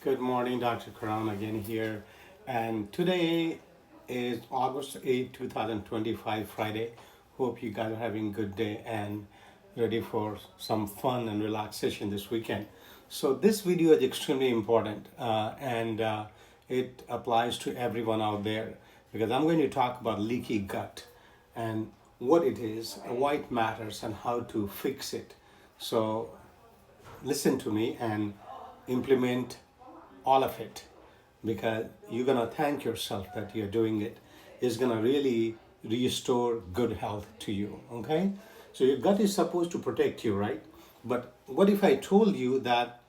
Good morning, Dr. Karan again here. And today is August 8, 2025, Friday. Hope you guys are having a good day and ready for some fun and relaxation this weekend. So this video is extremely important and it applies to everyone out there because I'm going to talk about leaky gut and what it is, why it matters, and how to fix it. So listen to me and implement all of it because you're going to thank yourself that you're doing it. It's going to really restore good health to you. Okay, so your gut is supposed to protect you, right? But what if I told you that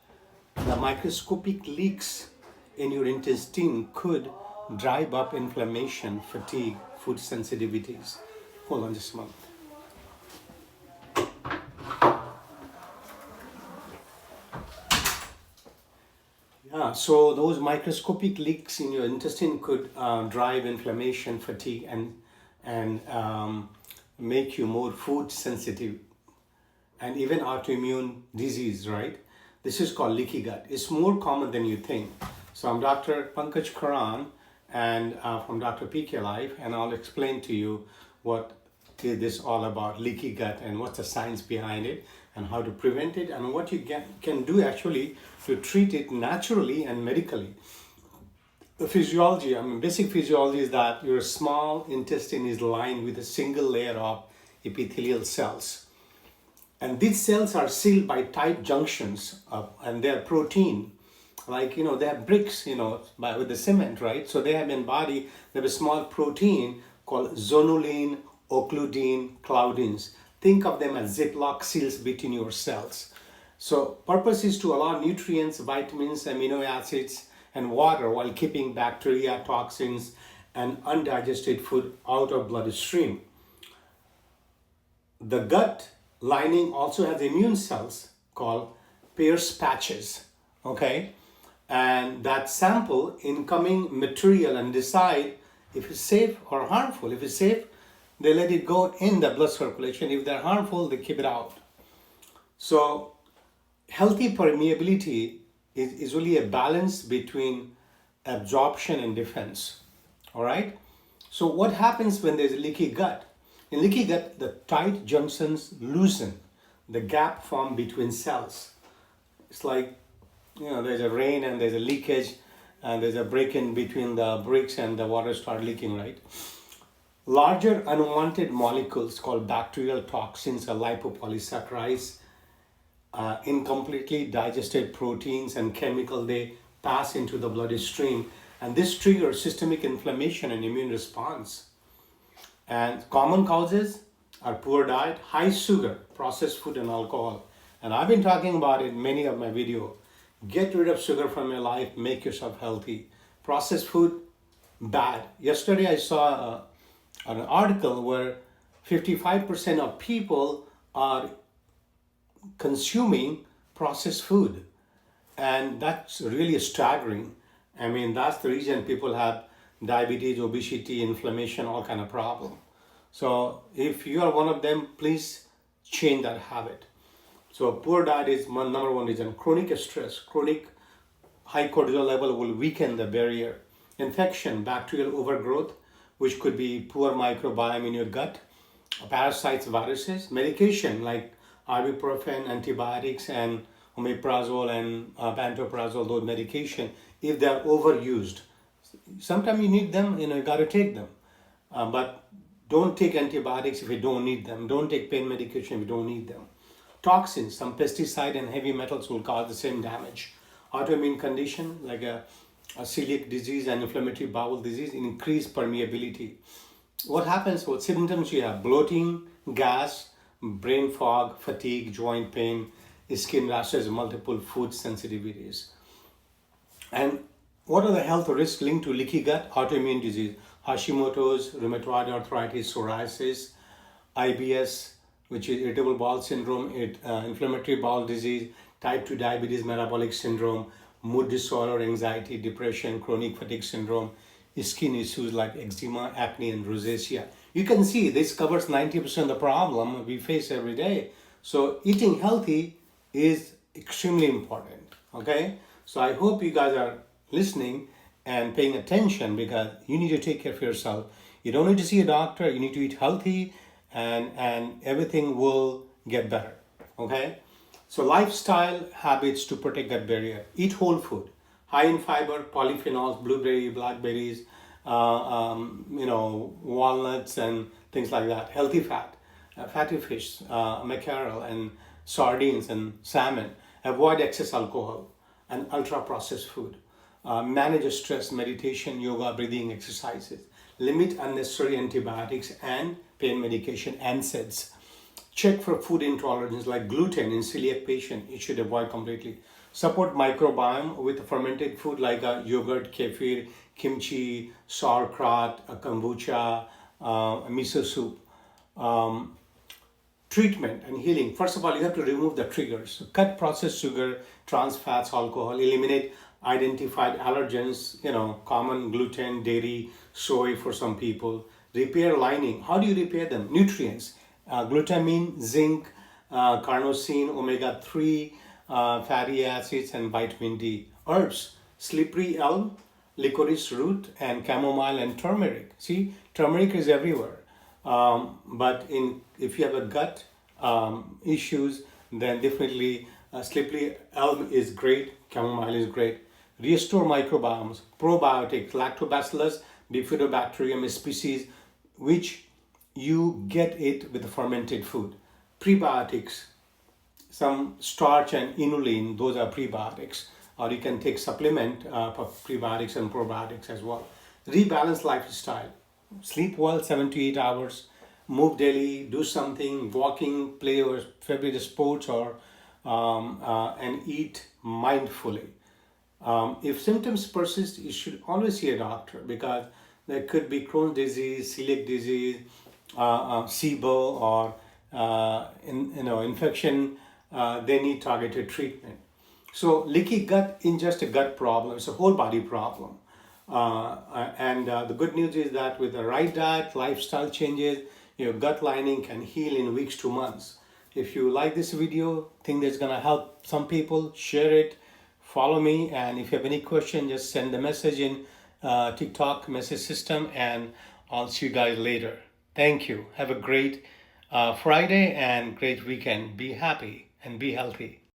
the microscopic leaks in your intestine could drive up inflammation, fatigue, food sensitivities? Hold on just a moment. Yeah, so those microscopic leaks in your intestine could drive inflammation, fatigue, and make you more food sensitive, and even autoimmune disease. Right? This is called leaky gut. It's more common than you think. So I'm Dr. Pankaj Karan, and from DrPKLyfe, and I'll explain to you what is this all about, leaky gut, and what's the science behind it, and how to prevent it, and what you can do actually to treat it naturally and medically. The physiology, basic physiology is that your small intestine is lined with a single layer of epithelial cells. And these cells are sealed by tight junctions and they're protein. They have bricks, with the cement, right? So they have in body, they have a small protein called zonulin, occludin, claudins. Think of them as Ziploc seals between your cells. So purpose is to allow nutrients, vitamins, amino acids, and water while keeping bacteria, toxins, and undigested food out of bloodstream. The gut lining also has immune cells called Pierce patches, okay? And that sample incoming material and decide if it's safe or harmful. If it's safe, they let it go in the blood circulation. If they're harmful, they keep it out. So healthy permeability is really a balance between absorption and defense. All right? So what happens when there's a leaky gut? In leaky gut, the tight junctions loosen, the gap formed between cells. It's like, there's a rain and there's a leakage and there's a break in between the bricks and the water start leaking, right? Larger unwanted molecules called bacterial toxins or lipopolysaccharides, incompletely digested proteins and chemical, they pass into the bloodstream, and this triggers systemic inflammation and immune response. And common causes are poor diet, high sugar, processed food, and alcohol. And I've been talking about it in many of my videos. Get rid of sugar from your life, make yourself healthy. Processed food, bad. Yesterday I saw an article where 55% of people are consuming processed food, and that's really staggering. That's the reason people have diabetes, obesity, inflammation, all kind of problem. So if you are one of them, please change that habit. So poor diet is number one reason. Chronic stress, chronic high cortisol level will weaken the barrier. Infection, bacterial overgrowth, which could be poor microbiome in your gut, parasites, viruses, medication like ibuprofen, antibiotics, and omeprazole and pantoprazole, those medication, if they are overused. Sometimes you need them, you got to take them. But don't take antibiotics if you don't need them. Don't take pain medication if you don't need them. Toxins, some pesticide and heavy metals will cause the same damage. Autoimmune condition like a celiac disease and inflammatory bowel disease increase permeability. What happens? What symptoms you have? Bloating, gas, brain fog, fatigue, joint pain, skin rashes, multiple food sensitivities. And what are the health risks linked to leaky gut? Autoimmune disease, Hashimoto's, rheumatoid arthritis, psoriasis, IBS, which is irritable bowel syndrome, inflammatory bowel disease, type 2 diabetes, metabolic syndrome, mood disorder, anxiety, depression, chronic fatigue syndrome, skin issues like eczema, acne, and rosacea. You can see this covers 90% of the problem we face every day. So eating healthy is extremely important, okay? So I hope you guys are listening and paying attention, because you need to take care of yourself. You don't need to see a doctor. You need to eat healthy, and everything will get better. Okay? So lifestyle habits to protect gut barrier. Eat whole food, high in fiber, polyphenols, blueberry, blackberries, walnuts and things like that. Healthy fat, fatty fish, mackerel and sardines and salmon. Avoid excess alcohol and ultra processed food. Manage stress, meditation, yoga, breathing exercises. Limit unnecessary antibiotics and pain medication, NSAIDs. Check for food intolerance like gluten in celiac patient. It should avoid completely. Support microbiome with fermented food like yogurt, kefir, kimchi, sauerkraut, kombucha, miso soup. Treatment and healing. First of all, you have to remove the triggers. So cut processed sugar, trans fats, alcohol. Eliminate identified allergens, common gluten, dairy, soy for some people. Repair lining. How do you repair them? Nutrients. Glutamine, zinc, carnosine, omega-3, fatty acids, and vitamin D. Herbs. Slippery elm, licorice root, and chamomile and turmeric. See, turmeric is everywhere. But if you have a gut issues, then definitely slippery elm is great, chamomile is great. Restore microbiomes, probiotics, lactobacillus, bifidobacterium species, which you get it with the fermented food. Prebiotics, some starch and inulin, those are prebiotics. Or you can take supplement for prebiotics and probiotics as well. Rebalance lifestyle. Sleep well, 7 to 8 hours. Move daily, do something, walking, play or favorite sports, or and eat mindfully. If symptoms persist, you should always see a doctor, because there could be Crohn's disease, celiac disease, SIBO, or infection. They need targeted treatment. So leaky gut isn't just a gut problem; it's a whole body problem. And the good news is that with the right diet, lifestyle changes, your gut lining can heal in weeks to months. If you like this video, think that's gonna help some people, share it, follow me, and if you have any question, just send the message in TikTok message system, and I'll see you guys later. Thank you. Have a great Friday and great weekend. Be happy and be healthy.